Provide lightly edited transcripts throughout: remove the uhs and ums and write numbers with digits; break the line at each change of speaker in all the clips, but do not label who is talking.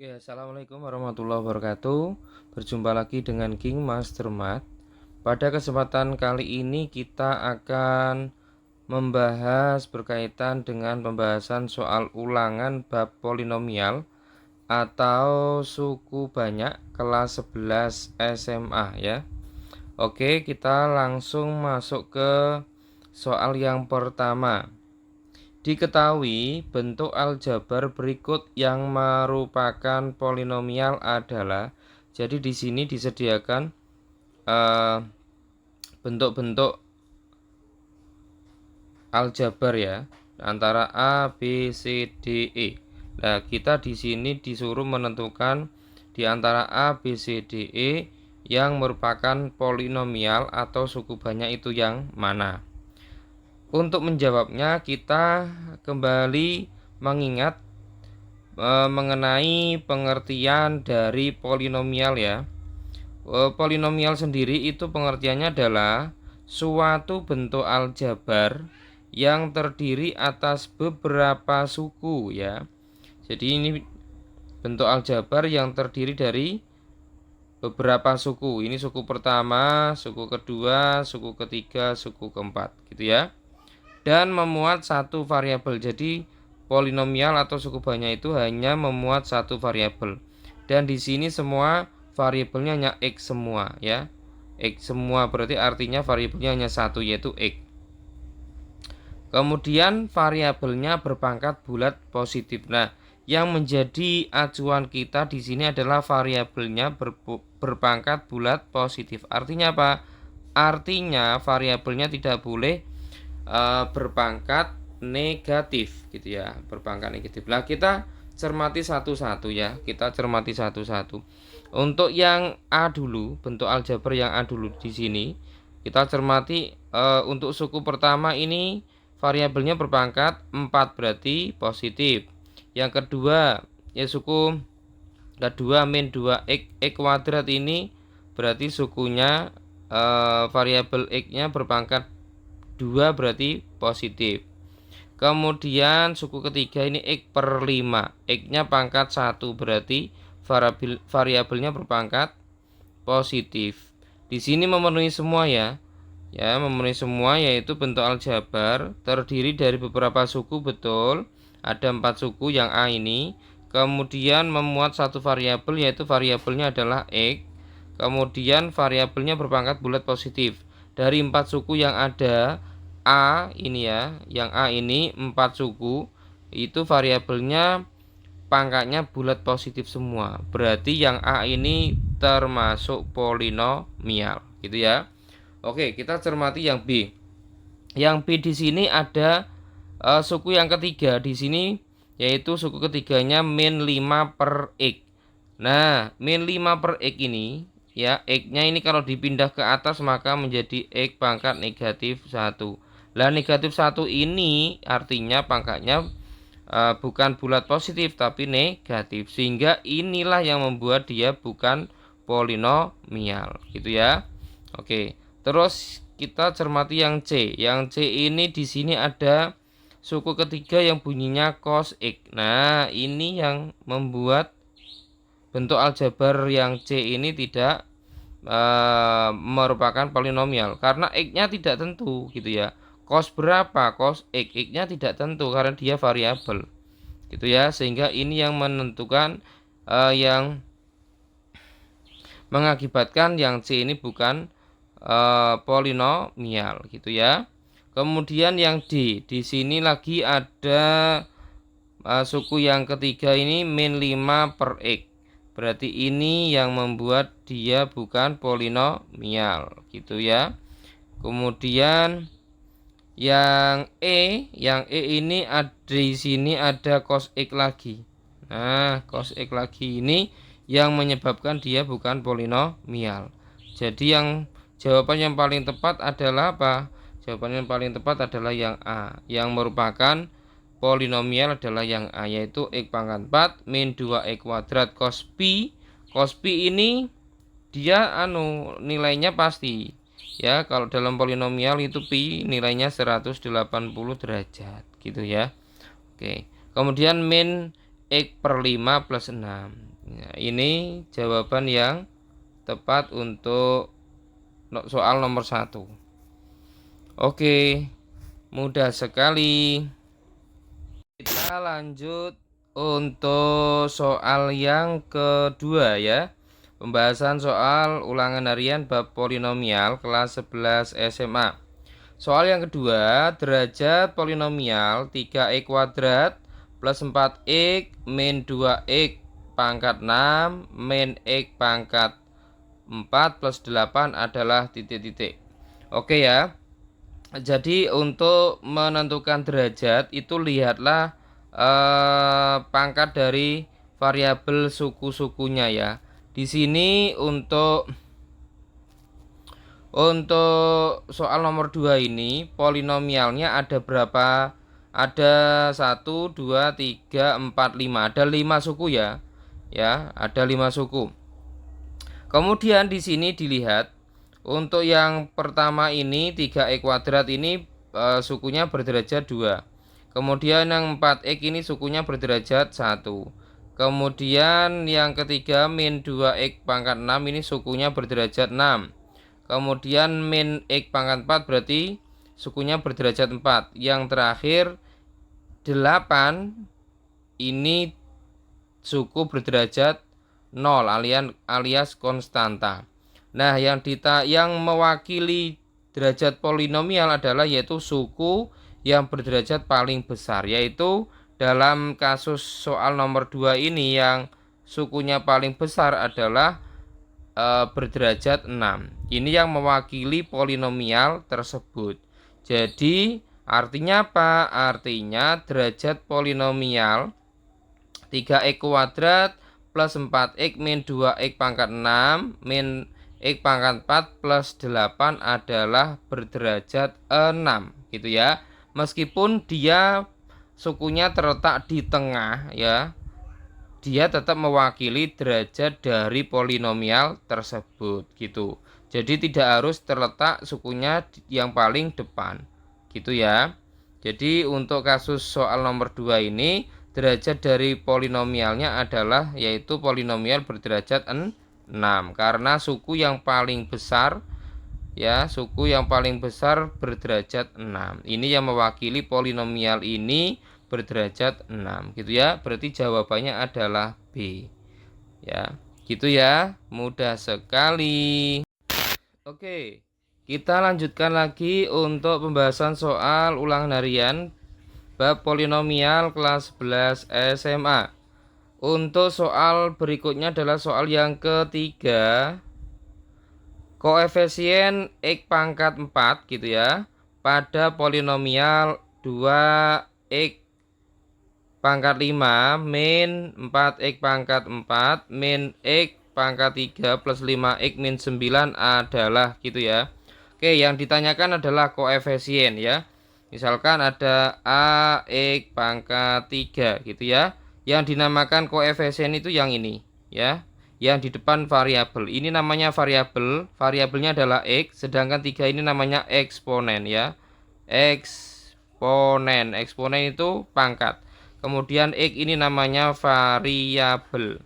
Oke, assalamualaikum warahmatullahi wabarakatuh. Berjumpa lagi dengan King Master Math. Pada kesempatan kali ini kita akan membahas berkaitan dengan pembahasan soal ulangan bab polinomial atau suku banyak kelas 11 SMA ya. Oke, kita langsung masuk ke soal yang pertama. Diketahui bentuk aljabar berikut yang merupakan polinomial adalah, jadi di sini disediakan bentuk-bentuk aljabar ya, antara A, B, C, D, E. Nah, kita di sini disuruh menentukan di antara A, B, C, D, E yang merupakan polinomial atau suku banyak itu yang mana. Untuk menjawabnya kita kembali mengingat mengenai pengertian dari polinomial ya. Polinomial sendiri itu pengertiannya adalah suatu bentuk aljabar yang terdiri atas beberapa suku ya. Jadi ini bentuk aljabar yang terdiri dari beberapa suku. Ini suku pertama, suku kedua, suku ketiga, suku keempat gitu ya. Dan memuat satu variabel. Jadi polinomial atau suku banyak itu hanya memuat satu variabel. Dan di sini semua variabelnya hanya x semua ya. X semua berarti artinya variabelnya hanya satu yaitu x. Kemudian variabelnya berpangkat bulat positif. Nah, yang menjadi acuan kita di sini adalah variabelnya berpangkat bulat positif. Artinya apa? Artinya variabelnya tidak boleh berpangkat negatif gitu ya, berpangkat negatif. Nah, kita cermati satu-satu ya, kita cermati satu-satu. Untuk yang A dulu, bentuk aljabar yang A dulu di sini, kita cermati untuk suku pertama ini variabelnya berpangkat 4 berarti positif. Yang kedua, ya suku kedua min 2x kuadrat ini berarti sukunya variabel x-nya berpangkat 2 berarti positif. Kemudian suku ketiga ini x per 5. X-nya pangkat 1 berarti variabelnya berpangkat positif. Di sini memenuhi semua ya. Ya, memenuhi semua yaitu bentuk aljabar terdiri dari beberapa suku, betul. Ada 4 suku yang A ini. Kemudian memuat satu variabel yaitu variabelnya adalah x. Kemudian variabelnya berpangkat bulat positif. Dari 4 suku yang ada, A ini ya, yang A ini 4 suku itu variabelnya pangkatnya bulat positif semua. Berarti yang A ini termasuk polinomial, gitu ya. Oke, kita cermati yang B. Yang B di sini ada suku yang ketiga di sini, yaitu suku ketiganya min 5 per x. Nah, min 5 per x ini ya, x-nya ini kalau dipindah ke atas maka menjadi x pangkat negatif 1. Lah negatif 1 ini artinya pangkatnya bukan bulat positif tapi negatif, sehingga inilah yang membuat dia bukan polinomial gitu ya. Oke, terus kita cermati yang C. Yang C ini di sini ada suku ketiga yang bunyinya cos x. Nah, ini yang membuat bentuk aljabar yang C ini tidak merupakan polinomial karena x-nya tidak tentu gitu ya. Cos berapa? Cos x, x-nya tidak tentu karena dia variabel gitu ya, sehingga ini yang menentukan yang mengakibatkan yang C ini bukan polinomial gitu ya. Kemudian yang D, di sini lagi ada suku yang ketiga ini min 5 per x. Berarti ini yang membuat dia bukan polinomial gitu ya. Kemudian yang E ini ada di sini ada cos x lagi. Nah, cos x lagi ini yang menyebabkan dia bukan polinomial. Jadi yang jawaban yang paling tepat adalah apa? Jawaban yang paling tepat adalah yang A. Yang merupakan polinomial adalah yang A, yaitu x pangkat 4 min 2x kuadrat cos pi. Cos pi ini dia nilainya pasti. Ya, kalau dalam polinomial itu pi nilainya 180 derajat gitu ya. Oke. Kemudian min x per 5 plus 6. Nah, ini jawaban yang tepat untuk soal nomor 1. Oke, mudah sekali. Kita lanjut untuk soal yang kedua ya. Pembahasan soal ulangan harian bab polinomial kelas 11 SMA. Soal yang kedua, derajat polinomial 3x kuadrat plus 4x min 2x pangkat 6 min x pangkat 4 plus 8 adalah titik-titik. Oke ya. Jadi untuk menentukan derajat itu lihatlah pangkat dari variabel suku-sukunya ya. Di sini untuk soal nomor 2 ini polinomialnya ada berapa? Ada 1, 2, 3, 4, 5. Ada 5 suku ya. Ya, ada 5 suku. Kemudian di sini dilihat untuk yang pertama ini 3x kuadrat ini sukunya berderajat 2. Kemudian yang 4x ini sukunya berderajat 1. Kemudian yang ketiga min 2x pangkat 6 ini sukunya berderajat 6. Kemudian min x pangkat 4 berarti sukunya berderajat 4. Yang terakhir 8 ini suku berderajat 0 alias konstanta. Nah, yang mewakili derajat polinomial adalah yaitu suku yang berderajat paling besar, yaitu dalam kasus soal nomor 2 ini yang sukunya paling besar adalah berderajat 6. Ini yang mewakili polinomial tersebut. Jadi artinya apa? Artinya derajat polinomial 3x kuadrat plus 4x min 2x pangkat 6 min x pangkat 4 plus 8 adalah berderajat 6 gitu ya. Meskipun dia sukunya terletak di tengah ya, dia tetap mewakili derajat dari polinomial tersebut gitu. Jadi tidak harus terletak sukunya yang paling depan gitu ya. Jadi untuk kasus soal nomor 2 ini derajat dari polinomialnya adalah yaitu polinomial berderajat 6 karena suku yang paling besar ya, suku yang paling besar berderajat 6. Ini yang mewakili polinomial ini berderajat 6 gitu ya. Berarti jawabannya adalah B. Ya, gitu ya. Mudah sekali. Oke. Kita lanjutkan lagi untuk pembahasan soal ulangan harian bab polinomial kelas 11 SMA. Untuk soal berikutnya adalah soal yang ketiga. Koefisien x pangkat 4 gitu ya pada polinomial 2x pangkat 5 min 4x pangkat 4 min x pangkat 3 plus 5x min 9 adalah gitu ya. Oke, yang ditanyakan adalah koefisien ya. Misalkan ada ax pangkat 3 gitu ya. Yang dinamakan koefisien itu yang ini ya. Yang di depan variabel. Ini namanya variabel. Variabelnya adalah x, sedangkan 3 ini namanya eksponen ya. Eksponen. Eksponen itu pangkat. Kemudian x ini namanya variabel.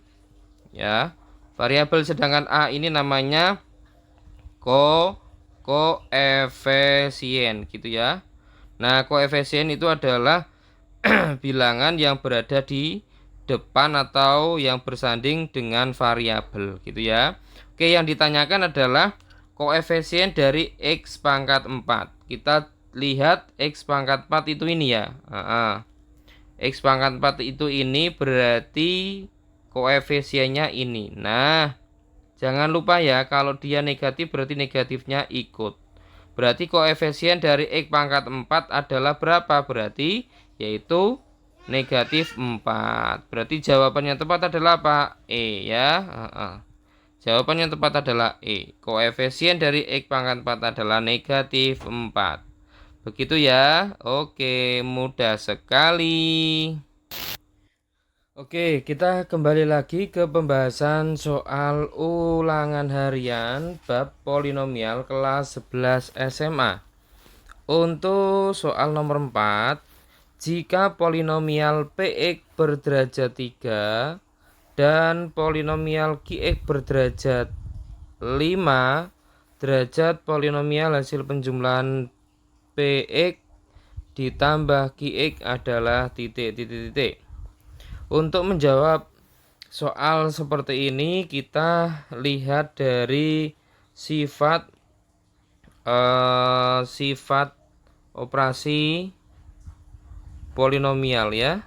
Ya. Variabel sedangkan a ini namanya koefisien gitu ya. Nah, koefisien itu adalah bilangan yang berada di depan atau yang bersanding dengan variabel gitu ya. Oke, yang ditanyakan adalah koefisien dari x pangkat 4. Kita lihat x pangkat 4 itu ini ya. X pangkat 4 itu ini berarti koefisiennya ini. Nah, jangan lupa ya, kalau dia negatif berarti negatifnya ikut. Berarti koefisien dari x pangkat 4 adalah berapa? Berarti yaitu negatif 4. Berarti jawaban yang tepat adalah apa? E ya. Jawaban yang tepat adalah E. Koefisien dari x pangkat 4 adalah negatif 4. Begitu ya. Oke, mudah sekali. Oke, kita kembali lagi ke pembahasan soal ulangan harian bab polinomial kelas 11 SMA. Untuk soal nomor 4, jika polinomial px berderajat 3 dan polinomial Qx berderajat 5 derajat polinomial hasil penjumlahan Px ditambah Qx adalah titik. Untuk menjawab soal seperti ini kita lihat dari sifat operasi polinomial ya.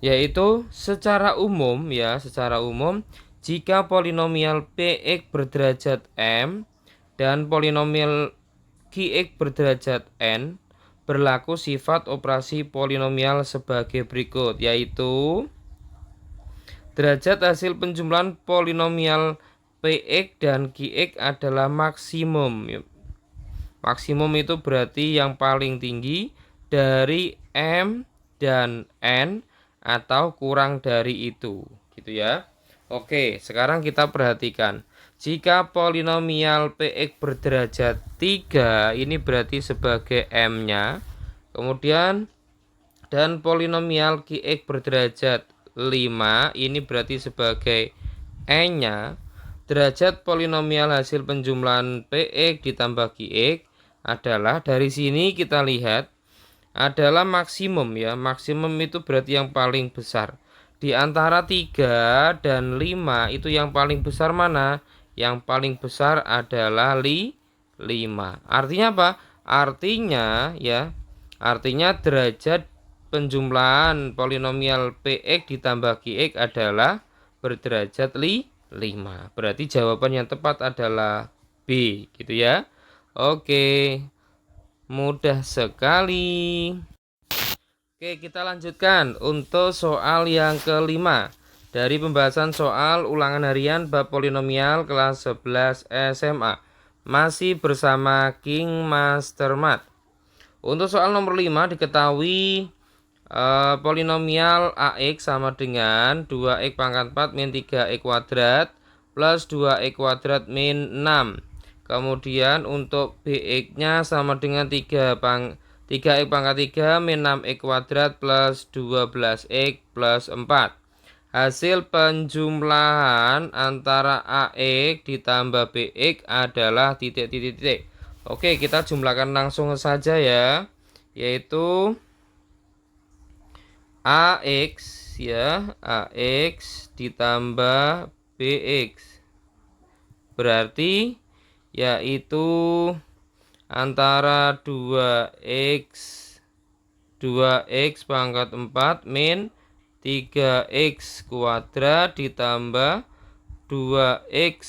Yaitu secara umum jika polinomial Px berderajat m dan polinomial Qx berderajat n, berlaku sifat operasi polinomial sebagai berikut, yaitu derajat hasil penjumlahan polinomial Px dan Qx adalah maksimum. Maksimum itu berarti yang paling tinggi dari m dan n atau kurang dari itu, gitu ya. Oke, sekarang kita perhatikan. Jika polinomial Px berderajat 3, ini berarti sebagai m-nya. Kemudian dan polinomial Qx berderajat 5, ini berarti sebagai n-nya. Derajat polinomial hasil penjumlahan Px ditambah Qx adalah, dari sini kita lihat adalah maksimum ya. Maksimum itu berarti yang paling besar. Di antara 3 dan 5 itu yang paling besar mana? Yang paling besar adalah 5. Artinya apa? Artinya derajat penjumlahan polinomial Px ditambah Qx adalah berderajat 5. Berarti jawaban yang tepat adalah B, gitu ya. Oke. Mudah sekali. Oke, kita lanjutkan untuk soal yang kelima dari pembahasan soal ulangan harian bab polinomial kelas 11 SMA. Masih bersama King Master Math. Untuk soal nomor 5 diketahui polinomial AX sama dengan 2x pangkat 4 min 3x kuadrat plus 2x kuadrat min 6. Kemudian untuk Bx-nya sama dengan 3x pangkat 3 min 6x kuadrat plus 12x plus 4. Hasil penjumlahan antara AX ditambah Bx adalah titik. Oke, kita jumlahkan langsung saja ya. Yaitu AX ya, AX ditambah Bx. Berarti yaitu antara 2x pangkat 4 min 3x kuadrat ditambah 2x.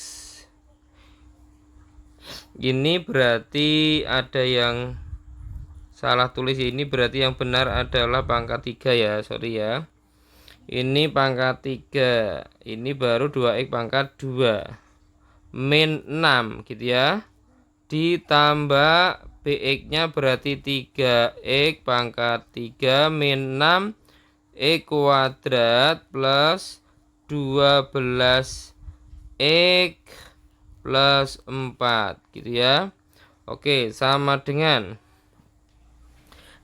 Ini berarti ada yang salah tulis, ini berarti yang benar adalah pangkat 3 ya, sorry ya. Ini pangkat 3, ini baru 2x pangkat 2 min 6 gitu ya, ditambah Bx-nya berarti 3x pangkat 3 min 6x kuadrat plus 12x plus 4 gitu ya. Oke, sama dengan,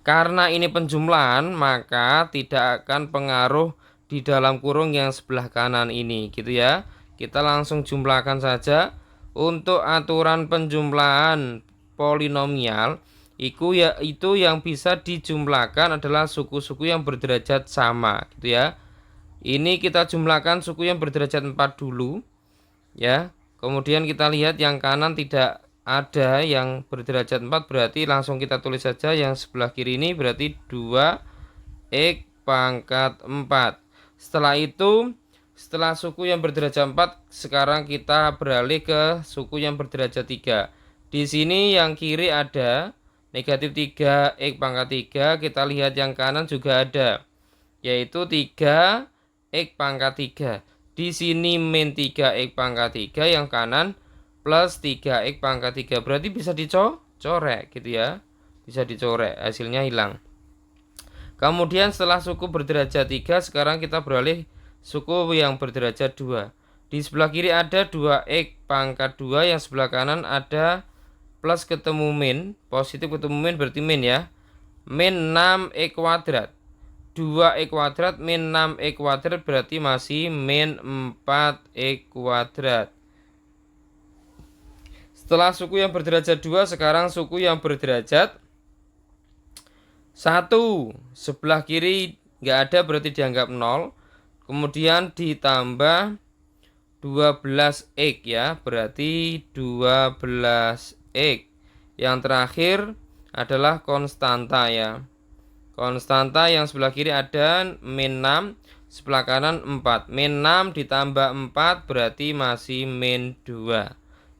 karena ini penjumlahan maka tidak akan pengaruh di dalam kurung yang sebelah kanan ini gitu ya. Kita langsung jumlahkan saja. Untuk aturan penjumlahan polinomial itu yang bisa dijumlahkan adalah suku-suku yang berderajat sama gitu ya. Ini kita jumlahkan suku yang berderajat 4 dulu ya. Kemudian kita lihat yang kanan tidak ada yang berderajat 4, berarti langsung kita tulis saja yang sebelah kiri ini berarti 2x pangkat 4. Setelah itu, setelah suku yang berderajat 4, sekarang kita beralih ke suku yang berderajat 3. Di sini yang kiri ada negatif 3x pangkat 3, kita lihat yang kanan juga ada, yaitu 3x pangkat 3. Di sini min 3x pangkat 3, yang kanan plus 3x pangkat 3. Berarti bisa dicorek gitu ya. Bisa dicorek, hasilnya hilang. Kemudian setelah suku berderajat 3, sekarang kita beralih suku yang berderajat 2. Di sebelah kiri ada 2x pangkat 2, yang sebelah kanan ada plus ketemu min, positif ketemu min berarti min ya. min 6x kuadrat. 2x kuadrat min 6x kuadrat berarti masih min 4x kuadrat. Setelah suku yang berderajat 2, sekarang suku yang berderajat 1. Sebelah kiri nggak ada berarti dianggap 0. Kemudian ditambah 12x ya, berarti 12x. Yang terakhir adalah konstanta ya. Konstanta yang sebelah kiri ada min 6, sebelah kanan 4. Min 6 ditambah 4 berarti masih min 2.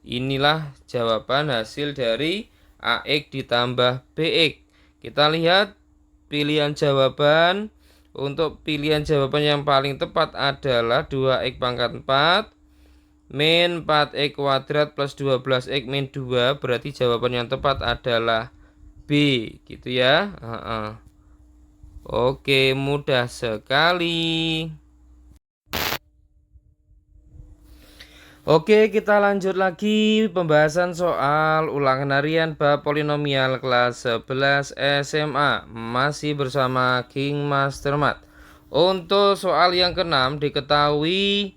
Inilah jawaban hasil dari AX ditambah BX. Kita lihat pilihan jawaban. Untuk pilihan jawaban yang paling tepat adalah 2x pangkat 4 min 4x kuadrat plus 12x min 2. Berarti jawaban yang tepat adalah B, gitu ya. Oke, mudah sekali. Oke, kita lanjut lagi pembahasan soal ulangan harian bab polinomial kelas 11 SMA. Masih bersama King Master Math. Untuk soal yang ke-6 diketahui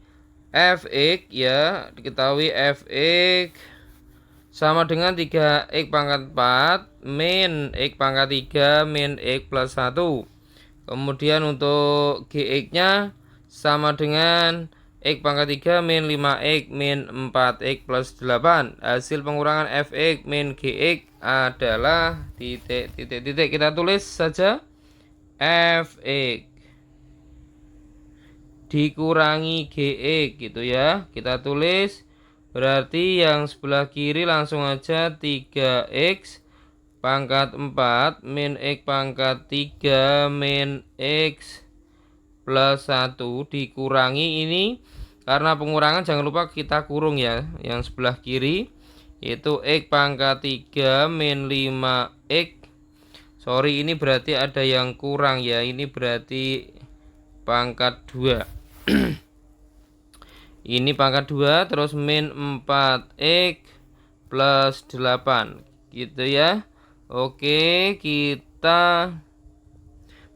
fx ya, diketahui fx sama dengan 3x pangkat 4 min x pangkat 3 min x plus 1. Kemudian untuk gx nya sama dengan x pangkat 3 min 5x min 4x plus 8. Hasil pengurangan fx min gx adalah titik. Kita tulis saja fx dikurangi gx gitu ya. Kita tulis berarti yang sebelah kiri langsung aja 3x pangkat 4 min x pangkat 3 min x plus 1 dikurangi ini. Karena pengurangan jangan lupa kita kurung ya. Yang sebelah kiri yaitu x pangkat 3 min 5x. Sorry, ini berarti ada yang kurang ya. Ini berarti pangkat 2. Ini pangkat 2 terus min 4x plus 8 gitu ya. Oke, kita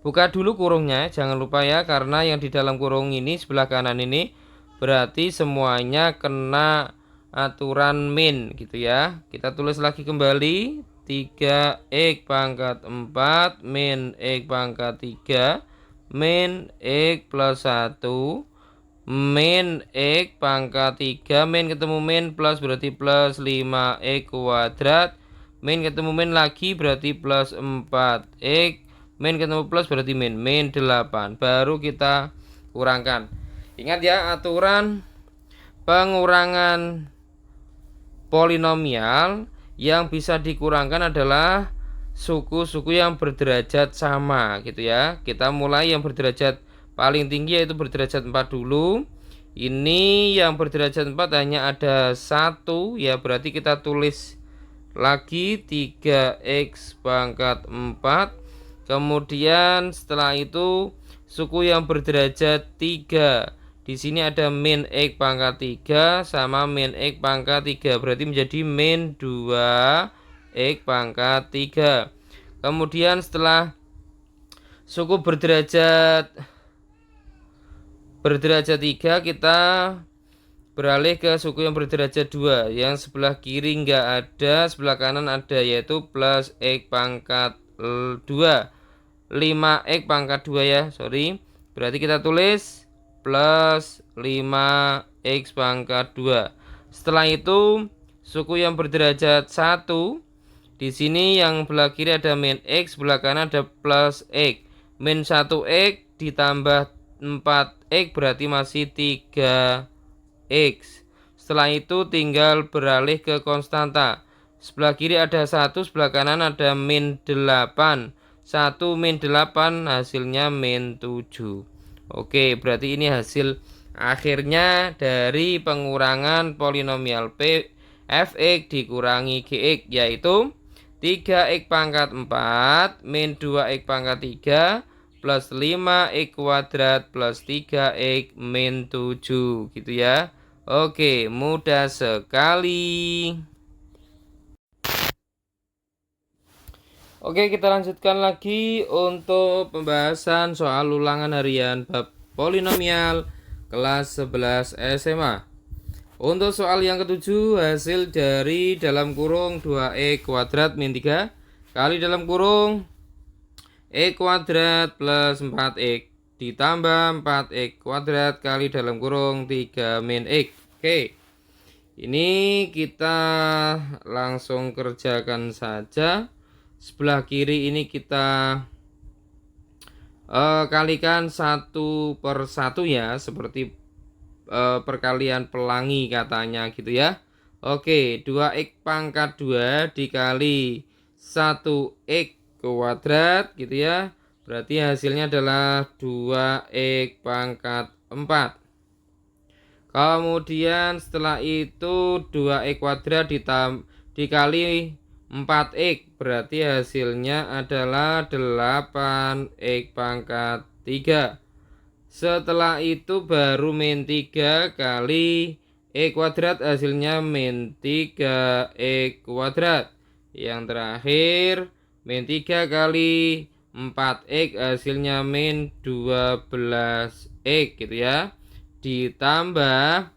buka dulu kurungnya, jangan lupa ya, karena yang di dalam kurung ini sebelah kanan ini berarti semuanya kena aturan min gitu ya. Kita tulis lagi kembali 3x pangkat 4 min x pangkat 3 min x plus 1 min x pangkat 3 min ketemu min plus berarti plus 5x kuadrat min ketemu min lagi berarti plus 4x min ketemu plus berarti min 8. Baru kita kurangkan. Ingat ya, aturan pengurangan polinomial yang bisa dikurangkan adalah suku-suku yang berderajat sama gitu ya. Kita mulai yang berderajat paling tinggi yaitu berderajat 4 dulu. Ini yang berderajat 4 hanya ada 1 ya, berarti kita tulis lagi 3x pangkat 4. Kemudian setelah itu suku yang berderajat 3. Di sini ada min x pangkat 3 sama min x pangkat 3. Berarti menjadi min 2x pangkat 3. Kemudian setelah suku berderajat 3 kita beralih ke suku yang berderajat 2. Yang sebelah kiri enggak ada, sebelah kanan ada, yaitu plus x pangkat 2. 5x pangkat 2 ya, sorry. Berarti kita tulis plus 5x pangkat 2. Setelah itu suku yang berderajat 1. Di sini yang sebelah kiri ada min x, sebelah kanan ada plus x. Min 1x ditambah 4x berarti masih 3x. Setelah itu tinggal beralih ke konstanta. Sebelah kiri ada 1, sebelah kanan ada min 8. 1 min 8 hasilnya min 7. Oke, berarti ini hasil akhirnya dari pengurangan polinomial fx dikurangi gx, yaitu 3x pangkat 4 min 2x pangkat 3 plus 5x kuadrat plus 3x min 7 gitu ya. Oke, mudah sekali. Oke, kita lanjutkan lagi untuk pembahasan soal ulangan harian bab polinomial kelas 11 SMA. Untuk soal yang ketujuh, hasil dari dalam kurung 2e kuadrat min 3 kali dalam kurung e kuadrat plus 4x ditambah 4x kuadrat kali dalam kurung 3 min x. Oke, ini kita langsung kerjakan saja. Sebelah kiri ini kita kalikan 1 per 1 ya, seperti perkalian pelangi katanya gitu ya. Oke, 2x pangkat 2 dikali 1x kuadrat gitu ya. Berarti hasilnya adalah 2x pangkat 4. Kemudian setelah itu 2x kuadrat dikali 4x, berarti hasilnya adalah 8x pangkat 3. Setelah itu baru min 3 kali x kuadrat, hasilnya min 3x kuadrat. Yang terakhir min 3 kali 4x, hasilnya min 12x gitu ya. Ditambah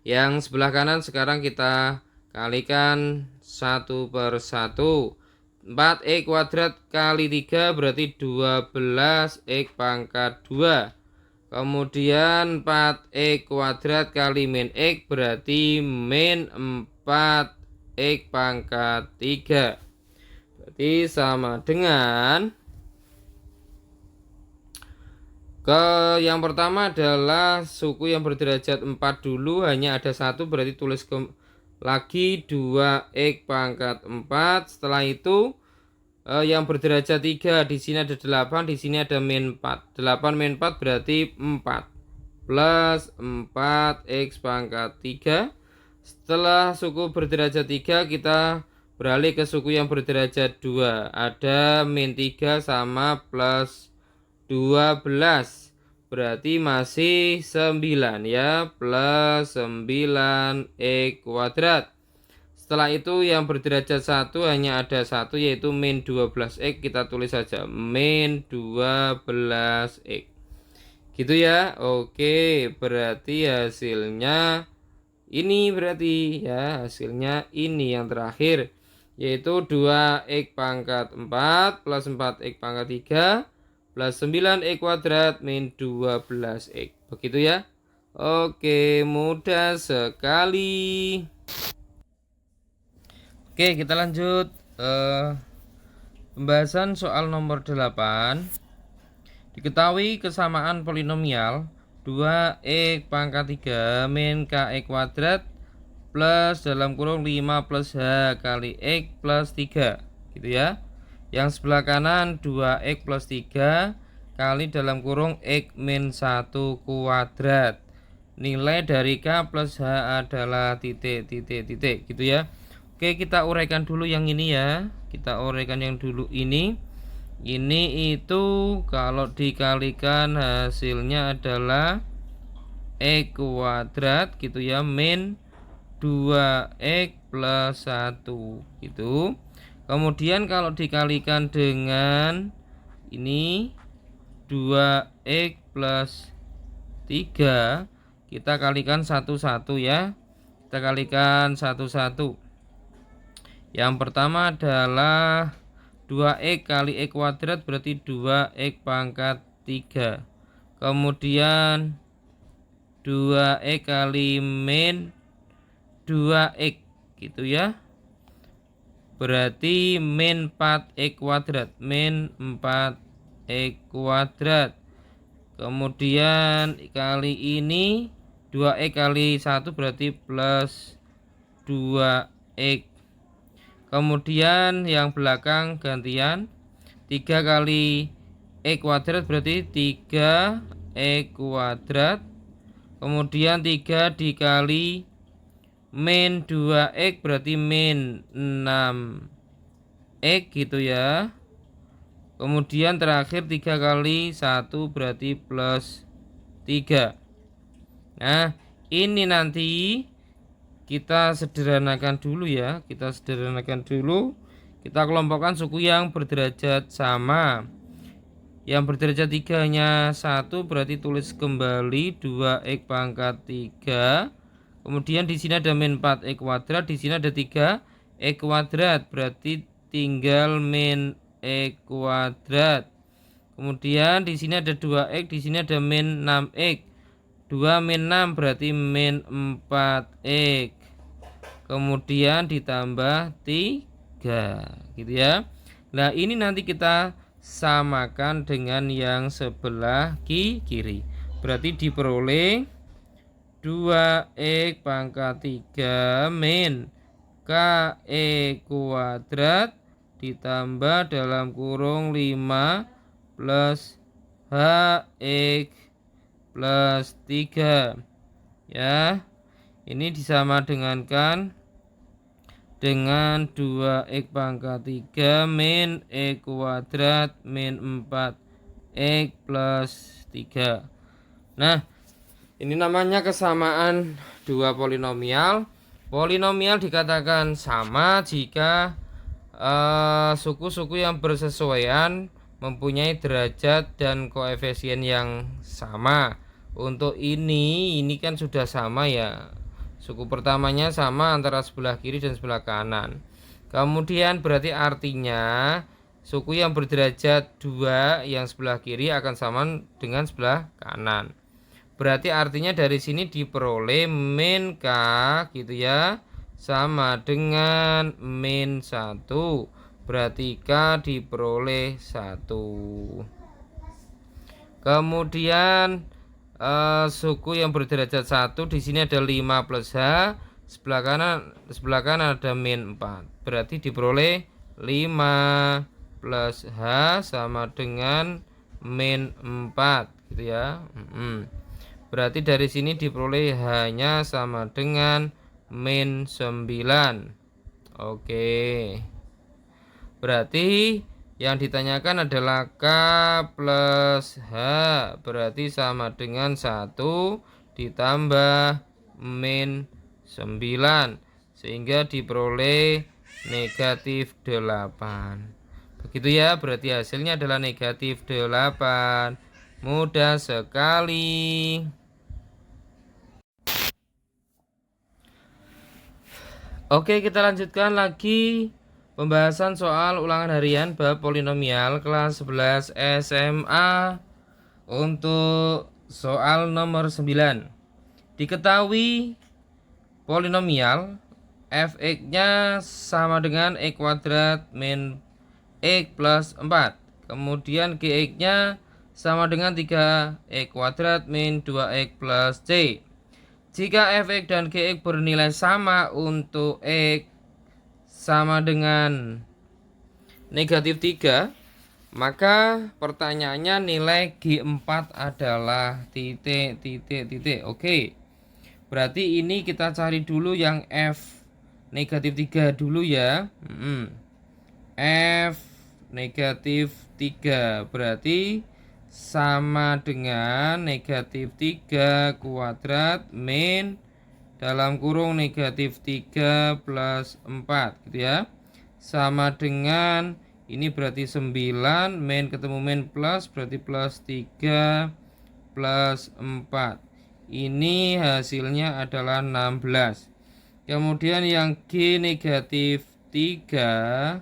yang sebelah kanan sekarang kita kalikan 1 per 1. 4x kuadrat kali 3 berarti 12x pangkat 2. Kemudian 4x kuadrat kali min x berarti min 4x pangkat 3. Berarti sama dengan yang pertama adalah suku yang berderajat 4 dulu, hanya ada 1, berarti tulis lagi 2x pangkat 4. Setelah itu yang berderajat 3, di sini ada 8, di sini ada min 4. 8 min 4 berarti 4 plus 4x pangkat 3. Setelah suku berderajat 3 kita beralih ke suku yang berderajat 2. Ada min 3 sama plus 12, berarti masih 9 ya, plus 9x kuadrat. Setelah itu yang berderajat 1 hanya ada 1, yaitu min 12x. Kita tulis saja min 12x gitu ya. Oke, berarti hasilnya ini, berarti ya hasilnya ini yang terakhir, yaitu 2x pangkat 4 plus 4x pangkat 3 plus 9x kuadrat min 12x. Begitu ya. Oke, mudah sekali. Oke, kita lanjut pembahasan soal nomor 8. Diketahui kesamaan polinomial 2x pangkat 3 min kx kuadrat plus dalam kurung 5 plus h kali x plus 3 gitu ya. Yang sebelah kanan 2x plus 3 kali dalam kurung x min 1 kuadrat. Nilai dari k plus h adalah titik gitu ya. Oke, kita uraikan dulu yang ini ya. Kita uraikan yang dulu ini. Ini itu kalau dikalikan hasilnya adalah x kuadrat gitu ya, min 2x plus 1 gitu. Kemudian kalau dikalikan dengan ini 2x plus 3, kita kalikan satu-satu ya. Kita kalikan satu-satu. Yang pertama adalah 2x kali x kuadrat berarti 2x pangkat 3. Kemudian 2x kali min 2x gitu ya, berarti min 4x kuadrat, min 4x kuadrat. Kemudian kali ini 2x kali 1 berarti plus 2x. Kemudian yang belakang gantian 3 kali x kuadrat berarti 3x kuadrat. Kemudian 3 dikali min 2x berarti min 6x gitu ya. Kemudian terakhir 3 kali 1 berarti plus 3. Nah, ini nanti kita sederhanakan dulu ya. Kita sederhanakan dulu. Kita kelompokkan suku yang berderajat sama. Yang berderajat 3 hanya 1, berarti tulis kembali 2x pangkat 3. Kemudian di sini ada min 4x kuadrat, di sini ada 3x kuadrat, berarti tinggal min x kuadrat. Kemudian di sini ada 2x, di sini ada min 6x. 2 min 6 berarti min 4x. Kemudian ditambah 3, gitu ya. Nah, ini nanti kita samakan dengan yang sebelah kiri. Berarti diperoleh 2x pangkat 3 min kx kuadrat ditambah dalam kurung 5 plus hx plus 3. Ya, ini disamadengankan dengan 2x pangkat 3 min x kuadrat min 4x plus 3. Nah, ini namanya kesamaan dua polinomial. Polinomial dikatakan sama jika suku-suku yang bersesuaian mempunyai derajat dan koefisien yang sama. Untuk ini kan sudah sama ya. Suku pertamanya sama antara sebelah kiri dan sebelah kanan. Kemudian berarti artinya suku yang berderajat 2 yang sebelah kiri akan sama dengan sebelah kanan. Berarti artinya dari sini diperoleh min K gitu ya, sama dengan min 1. Berarti K diperoleh 1. Kemudian suku yang berderajat 1 di sini ada 5 plus H, sebelah kanan ada min 4. Berarti diperoleh 5 plus H sama dengan min 4 gitu ya. Berarti dari sini diperoleh H-nya sama dengan min 9. Oke. Berarti yang ditanyakan adalah K plus H, berarti sama dengan 1 ditambah min 9, sehingga diperoleh negatif 8. Begitu ya, berarti hasilnya adalah negatif 8. Mudah sekali. Oke, kita lanjutkan lagi pembahasan soal ulangan harian bab polinomial kelas 11 SMA untuk soal nomor 9. Diketahui polinomial f(x)-nya sama dengan x kuadrat min x plus 4. Kemudian gx-nya sama dengan 3x kuadrat min 2x plus c. Jika f(x) dan gx bernilai sama untuk x sama dengan negatif 3, maka pertanyaannya nilai G4 adalah titik. Oke, berarti ini kita cari dulu yang F negatif 3 dulu ya. F negatif 3 berarti sama dengan negatif 3 kuadrat min dalam kurung negatif 3 plus 4 gitu ya, sama dengan ini berarti 9 min ketemu min plus berarti plus 3 plus 4. Ini hasilnya adalah 16. Kemudian yang G negatif 3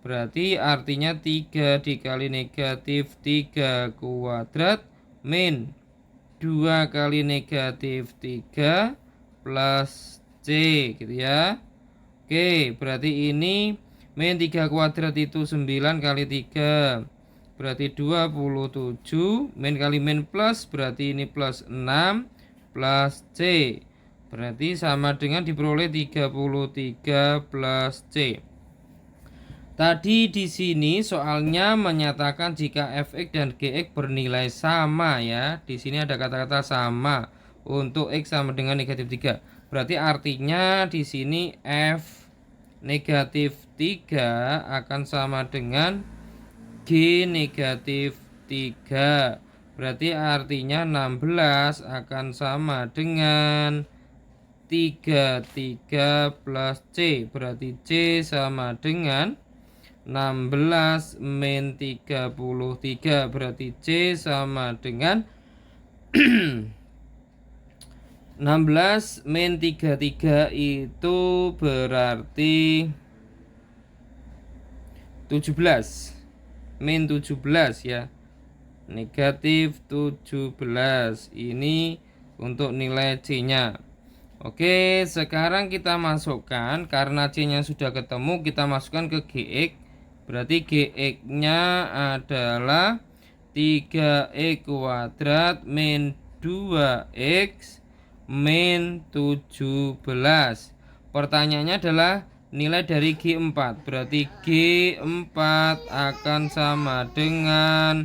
berarti artinya 3 dikali negatif 3 kuadrat min 2 kali negatif 3 plus C gitu ya. Oke, berarti ini min 3 kuadrat itu 9 kali 3 berarti 27, min kali min plus berarti ini plus 6 plus C, berarti sama dengan diperoleh 33 plus C. Tadi di sini soalnya menyatakan jika f(x) dan gx bernilai sama ya. Di sini ada kata-kata sama untuk x sama dengan negatif 3. Berarti artinya di sini f negatif 3 akan sama dengan g negatif 3. Berarti artinya 16 akan sama dengan 33 plus c. Berarti c sama dengan 16 min 33, berarti C sama dengan 16 min 33 itu berarti 17 min 17 ya, negatif 17. Ini untuk nilai C nya. Oke, sekarang kita masukkan, karena C nya sudah ketemu, kita masukkan ke GX. Berarti GX nya adalah 3x kuadrat min 2x min 17. Pertanyaannya adalah nilai dari G4. Berarti G4 akan sama dengan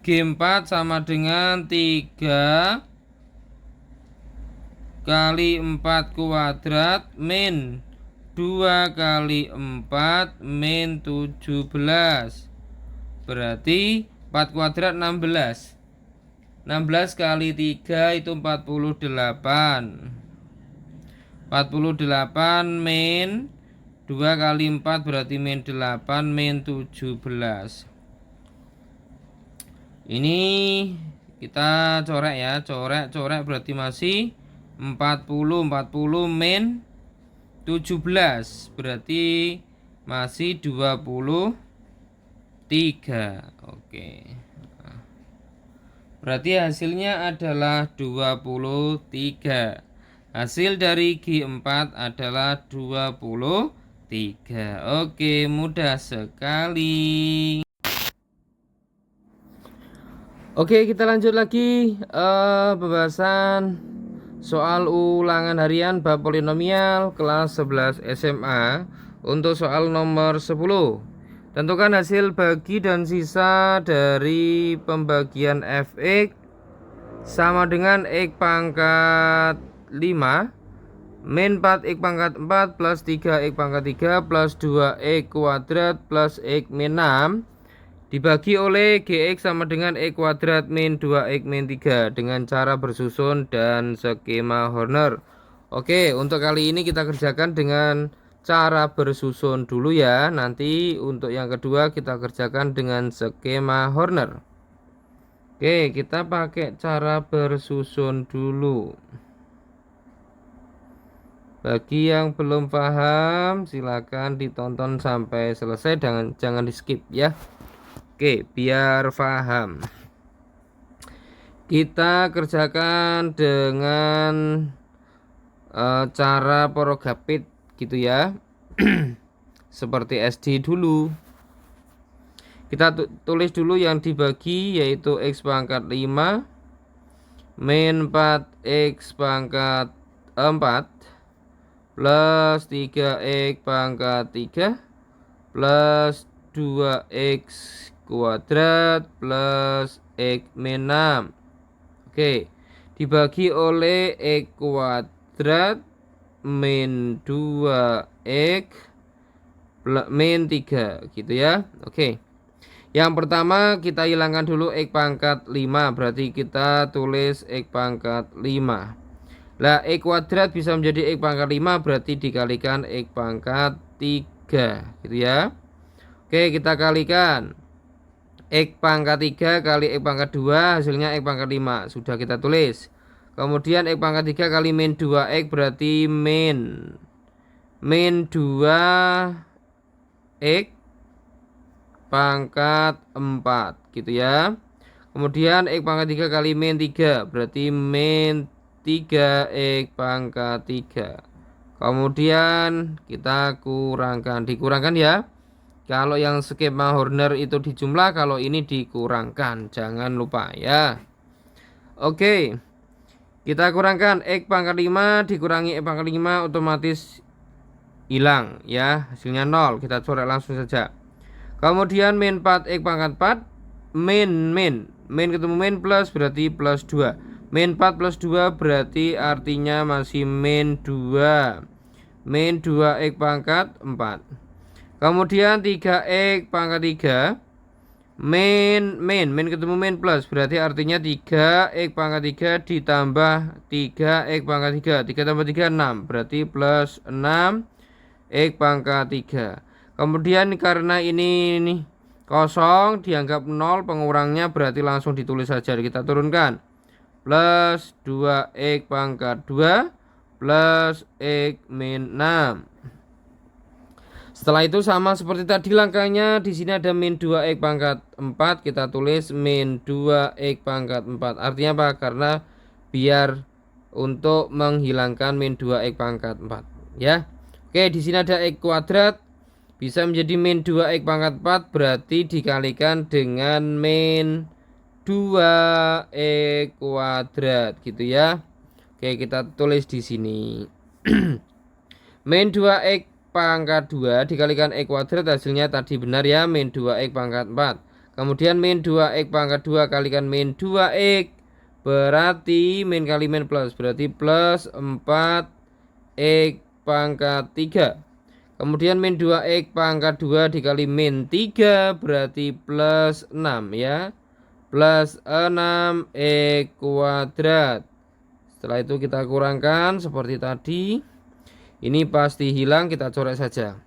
G4 sama dengan 3 kali 4 kuadrat min 2 kali 4 min 17. Berarti 4 kuadrat 16. 16 kali 3 itu 48. 48 min 2 kali 4 berarti min 8 min 17. Ini kita coret ya, coret berarti masih 40 min 17 berarti masih 23. Oke. Berarti hasilnya adalah 23. Hasil dari G4 adalah 23. Oke, mudah sekali. Oke, kita lanjut lagi pembahasan soal ulangan harian bab polinomial kelas 11 SMA untuk soal nomor 10. Tentukan hasil bagi dan sisa dari pembagian fx sama dengan x pangkat 5 min 4x pangkat 4 plus 3x pangkat 3 plus 2x kuadrat plus x min 6 dibagi oleh Gx sama dengan X kuadrat min 2X min 3 dengan cara bersusun dan skema Horner. Oke, untuk kali ini kita kerjakan dengan cara bersusun dulu ya. Nanti untuk yang kedua kita kerjakan dengan skema Horner. Oke, kita pakai cara bersusun dulu. Bagi yang belum paham silakan ditonton sampai selesai, jangan di skip ya. Oke, biar paham. Kita kerjakan dengan cara porogapit gitu ya. Seperti SD dulu. Kita tulis dulu yang dibagi, yaitu X pangkat 5 min 4X pangkat 4 plus 3X pangkat 3 plus 2X kuadrat plus X min 6. Oke, dibagi oleh X kuadrat min 2X min 3 gitu ya. Oke, yang pertama kita hilangkan dulu X pangkat 5. Berarti kita tulis X pangkat 5. Lah X kuadrat bisa menjadi X pangkat 5, berarti dikalikan X pangkat 3 gitu ya. Oke, kita kalikan X pangkat 3 kali X pangkat 2 hasilnya X pangkat 5. Sudah kita tulis. Kemudian X pangkat 3 kali min 2X berarti min 2X pangkat 4 gitu ya. Kemudian X pangkat 3 kali min 3 berarti min 3X pangkat 3. Kemudian kita dikurangkan ya. Kalau yang skema Horner itu dijumlah, kalau ini dikurangkan, jangan lupa ya. Oke, kita kurangkan X pangkat 5 dikurangi X pangkat 5 otomatis hilang ya, hasilnya 0. Kita coret langsung saja. Kemudian min 4X pangkat 4 min ketemu min plus berarti plus 2. Min 4 plus 2 berarti artinya masih min 2. Min 2X pangkat 4. Kemudian 3X pangkat 3 min ketemu min plus, berarti artinya 3x pangkat 3 ditambah 3x pangkat 3. 3 tambah 3 6, berarti plus 6x pangkat 3. Kemudian karena ini nih kosong dianggap 0, pengurangnya berarti langsung ditulis saja. Kita turunkan plus 2x pangkat 2 plus x min 6. Setelah itu sama seperti tadi langkahnya, di sini ada min 2x pangkat 4, kita tulis min 2x pangkat 4. Artinya apa? Karena biar untuk menghilangkan min 2x pangkat 4 ya. Oke, di sini ada x kuadrat bisa menjadi min 2x pangkat 4, berarti dikalikan dengan min 2x kuadrat gitu ya. Oke, kita tulis di sini. Min 2x pangkat 2 dikalikan x kuadrat, hasilnya tadi benar ya, min 2x pangkat 4. Kemudian min 2x pangkat 2 kalikan min 2x, berarti min kali min plus, berarti plus 4x pangkat 3. Kemudian min 2x pangkat 2 dikali min 3, berarti plus 6 ya, plus 6x kuadrat. Setelah itu kita kurangkan seperti tadi. Ini pasti hilang, kita coret saja.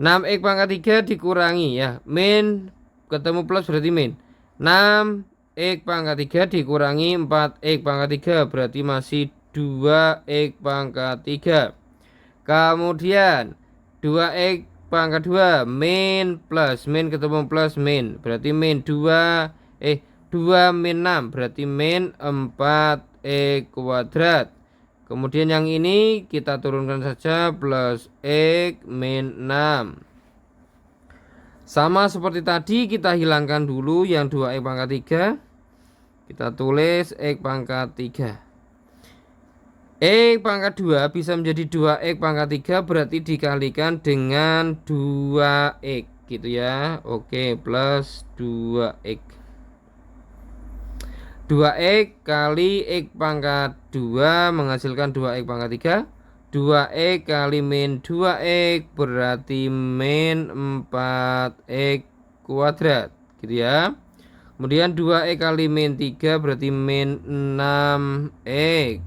6x pangkat 3 dikurangi ya, min ketemu plus berarti min 6x pangkat 3 dikurangi 4x pangkat 3, berarti masih 2x pangkat 3. Kemudian 2x pangkat 2 min plus, min ketemu plus min, berarti min 2 min 6, berarti min 4x kuadrat. Kemudian yang ini kita turunkan saja, plus x min 6. Sama seperti tadi, kita hilangkan dulu yang 2x pangkat 3. Kita tulis x pangkat 3. X pangkat 2 bisa menjadi 2x pangkat 3, berarti dikalikan dengan 2x gitu ya. Oke, plus 2x. 2x kali x pangkat 2 menghasilkan 2x pangkat 3. 2x kali min 2x berarti min 4x kuadrat gitu ya. Kemudian 2x kali min 3 berarti min 6x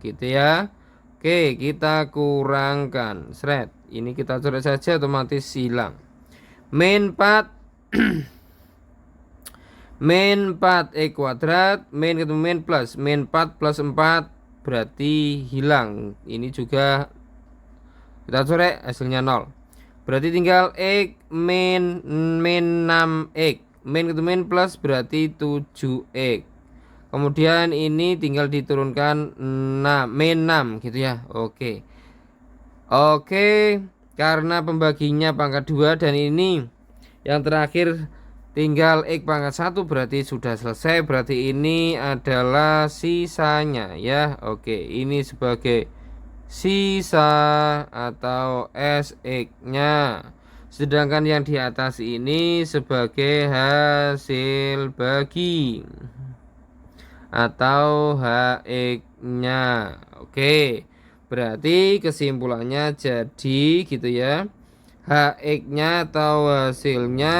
gitu ya. Oke, kita kurangkan seret. Ini kita coret saja, otomatis hilang. Min 4 min 4x kuadrat, min ketemu min plus, min 4 plus 4 berarti hilang. Ini juga kita coret, hasilnya 0. Berarti tinggal x min 6x, min ketemu min plus berarti 7x. Kemudian ini tinggal diturunkan 6, min 6 gitu ya. Oke, karena pembaginya pangkat 2 dan ini yang terakhir tinggal x pangkat 1, berarti sudah selesai. Berarti ini adalah sisanya ya. Oke, ini sebagai sisa atau SX nya. Sedangkan yang di atas ini sebagai hasil bagi atau HX nya. Oke, berarti kesimpulannya jadi gitu ya. HX nya atau hasilnya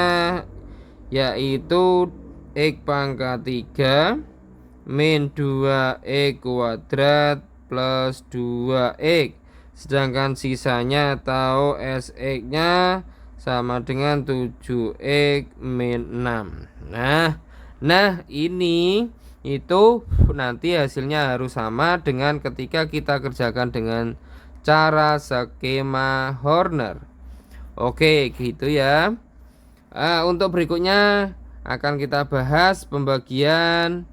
yaitu x pangkat 3 min 2x kuadrat plus 2x, sedangkan sisanya atau SX nya sama dengan 7x min 6. Nah ini itu nanti hasilnya harus sama dengan ketika kita kerjakan dengan cara skema Horner. Oke gitu ya. Untuk berikutnya akan kita bahas pembagian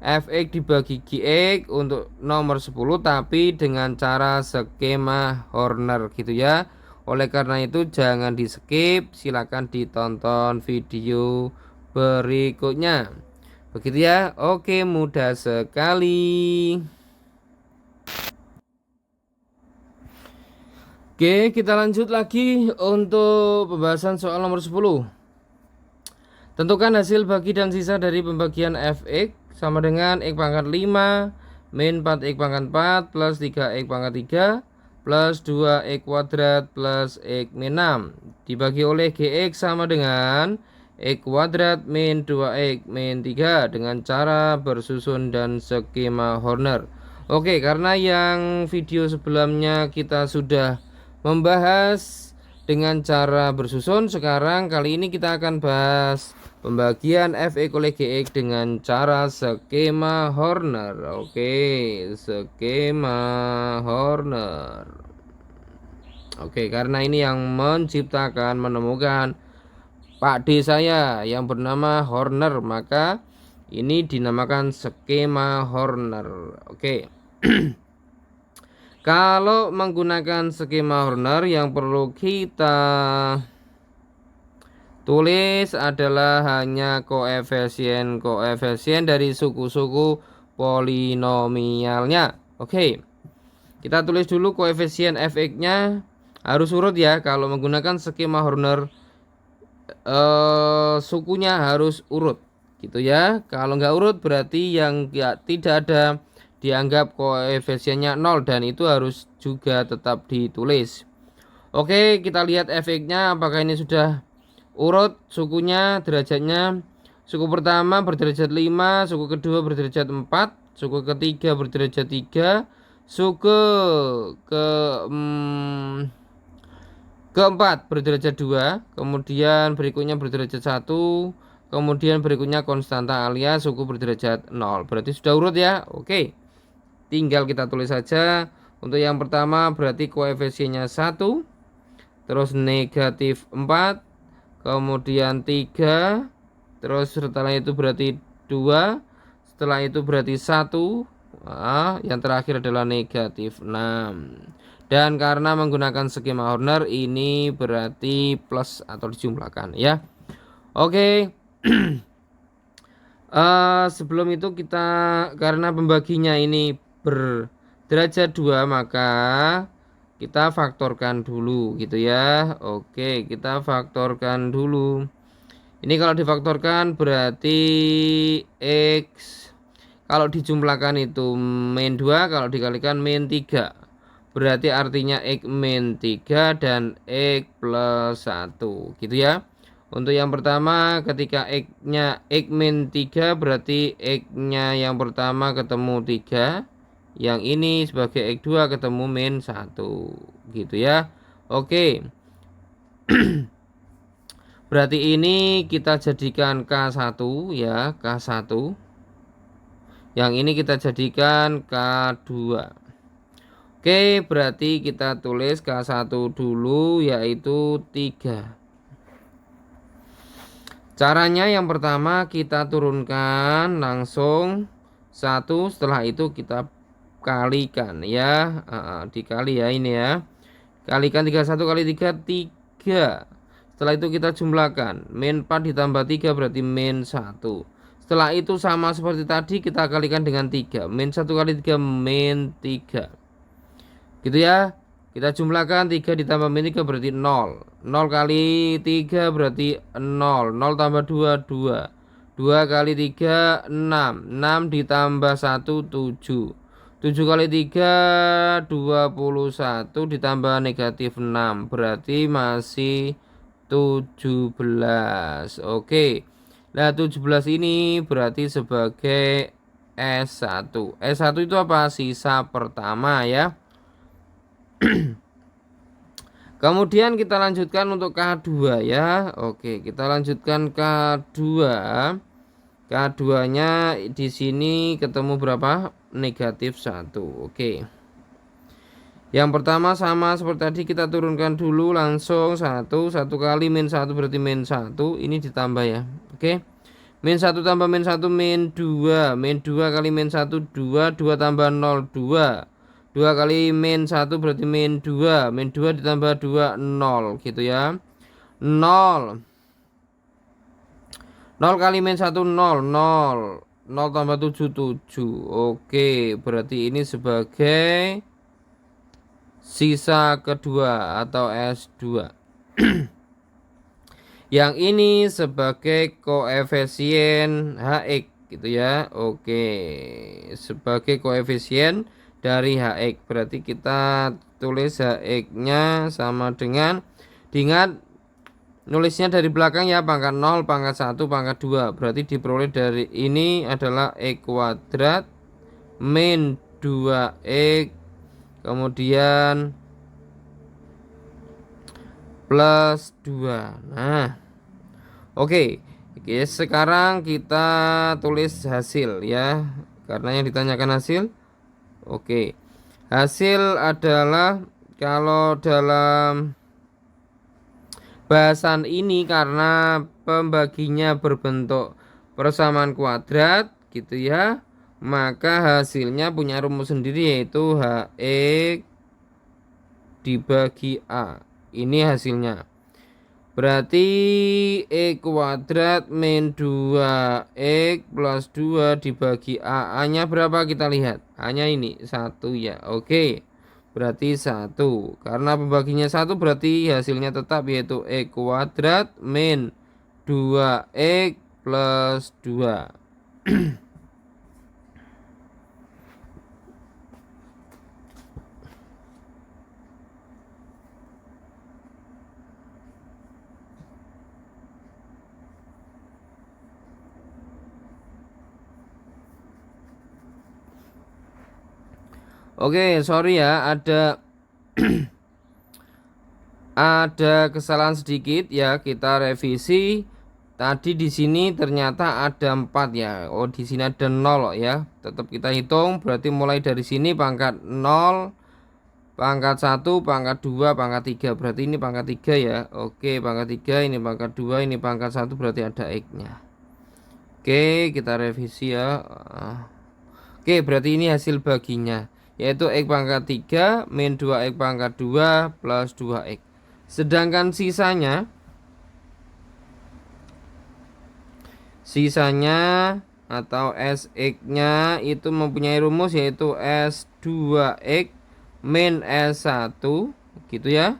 fx dibagi gx untuk nomor 10, tapi dengan cara skema Horner gitu ya. Oleh karena itu jangan di skip, silakan ditonton video berikutnya. Begitu ya. Oke, mudah sekali. Oke, kita lanjut lagi untuk pembahasan soal nomor 10. Tentukan hasil bagi dan sisa dari pembagian fx sama dengan x pangkat 5 min 4x pangkat 4 plus 3x pangkat 3 plus 2x kuadrat plus x min 6 dibagi oleh gx sama dengan X kuadrat min 2X min 3 dengan cara bersusun dan skema Horner. Oke, karena yang video sebelumnya kita sudah membahas dengan cara bersusun, sekarang kali ini kita akan bahas pembagian Fx oleh Gx dengan cara skema Horner. Oke, skema Horner. Oke, karena ini yang menemukan Pak D saya yang bernama Horner, maka ini dinamakan skema Horner. Oke. Kalau menggunakan skema Horner, yang perlu kita tulis adalah hanya koefisien dari suku-suku polinomialnya. Oke. Kita tulis dulu koefisien fx-nya harus urut ya. Kalau menggunakan skema Horner, sukunya harus urut gitu ya. Kalau nggak urut berarti yang tidak ada dianggap koefisiennya 0 dan itu harus juga tetap ditulis. Oke, kita lihat fx-nya apakah ini sudah urut sukunya, derajatnya. Suku pertama berderajat 5, suku kedua berderajat 4, suku ketiga berderajat 3, suku keempat berderajat 2, kemudian berikutnya berderajat 1, kemudian berikutnya konstanta alias suku berderajat 0. Berarti sudah urut ya. Oke. Tinggal kita tulis saja. Untuk yang pertama berarti koefisiennya 1, terus negatif 4, kemudian 3, terus setelah itu berarti 2, setelah itu berarti 1, yang terakhir adalah negatif 6. Dan karena menggunakan skema Horner, ini berarti plus atau dijumlahkan ya. Oke. Sebelum itu kita, karena pembaginya ini berderajat 2, maka kita faktorkan dulu gitu ya. Oke, kita faktorkan dulu. Ini kalau difaktorkan berarti X, kalau dijumlahkan itu min 2, kalau dikalikan min 3. Berarti artinya X min 3 dan X plus 1 gitu ya. Untuk yang pertama ketika X-nya X min 3 berarti X-nya yang pertama ketemu 3, yang ini sebagai X2 ketemu min 1 gitu ya. Oke. Berarti ini kita jadikan K1 ya, K1. Yang ini kita jadikan K2. Oke, berarti kita tulis K1 dulu yaitu 3. Caranya yang pertama kita turunkan langsung 1, setelah itu kita kalikan ya. Dikali ya ini ya. Kalikan 31 kali 3, 3. Setelah itu kita jumlahkan. Min 4 ditambah 3 berarti min 1. Setelah itu sama seperti tadi kita kalikan dengan 3. Min 1 kali 3 min 3. Gitu ya. Kita jumlahkan 3 ditambah min 3 berarti 0. 0 kali 3 berarti 0. 0 tambah 2, 2. 2 kali 3, 6. 6 ditambah 1, 7. 7 kali 3, 21. Ditambah negatif 6. Berarti masih 17. Oke. Nah 17 ini berarti sebagai S1. S1 itu apa? Sisa pertama ya. Kemudian kita lanjutkan untuk K2 ya. Oke, kita lanjutkan K2. K2-nya di sini ketemu berapa? Negatif 1. Oke. Yang pertama sama seperti tadi, kita turunkan dulu langsung 1. 1 kali min 1 berarti min 1. Ini ditambah ya. Oke. Min 1 tambah min 1 min 2. Min 2 kali min 1 2. 2 tambah 0 2. 2 kali min 1 berarti min 2. Min 2 ditambah 2 0 gitu ya. 0. 0 kali min 1 0. 0. 0 tambah 7 7. Oke, berarti ini sebagai sisa kedua atau S2. Yang ini sebagai koefisien Hx gitu ya. Oke, sebagai koefisien dari Hx, berarti kita tulis Hx-nya sama dengan, diingat nulisnya dari belakang ya, pangkat 0, pangkat 1, pangkat 2. Berarti diperoleh dari ini adalah X kuadrat min 2X kemudian plus 2. Nah, oke. Oke, sekarang kita tulis hasil ya, karena yang ditanyakan hasil. Oke, hasil adalah kalau dalam bahasan ini karena pembaginya berbentuk persamaan kuadrat gitu ya, maka hasilnya punya rumus sendiri yaitu HX dibagi A. Ini hasilnya. Berarti X kuadrat min 2X plus 2 dibagi A. A-nya berapa kita lihat? A-nya ini 1 ya. Oke. Berarti 1. Karena pembaginya 1 berarti hasilnya tetap yaitu X kuadrat min 2X plus 2. Oke, sorry ya, ada ada kesalahan sedikit ya, kita revisi. Tadi di sini ternyata ada 4 ya. Oh, di sini ada 0 ya. Tetap kita hitung, berarti mulai dari sini pangkat 0, pangkat 1, pangkat 2, pangkat 3. Berarti ini pangkat 3 ya. Oke, pangkat 3, ini pangkat 2, ini pangkat 1, berarti ada X-nya. Oke, kita revisi ya. Oke, berarti ini hasil baginya, yaitu X pangkat 3 min 2X pangkat 2 plus 2X. Sedangkan sisanya atau SX-nya itu mempunyai rumus yaitu S2X min S1 gitu ya,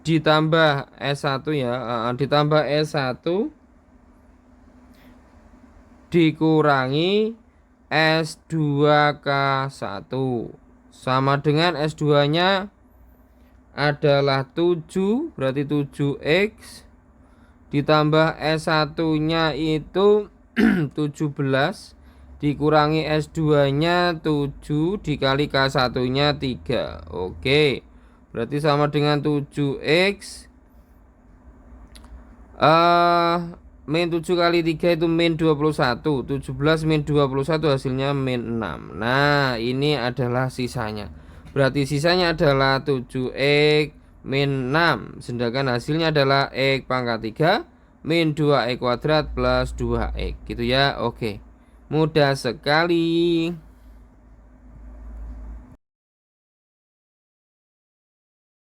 ditambah S1 ya, ditambah S1 dikurangi S2K1 sama dengan S2 nya adalah 7, berarti 7X ditambah S1 nya itu 17 dikurangi S2 nya 7 dikali K1 nya 3. Oke, berarti sama dengan 7X min 7 kali 3 itu min 21. 17 min 21 hasilnya min 6. Nah, ini adalah sisanya. Berarti sisanya adalah 7X min 6. Sedangkan hasilnya adalah X pangkat 3 min 2X kuadrat plus 2X. Gitu ya. Oke. Mudah sekali.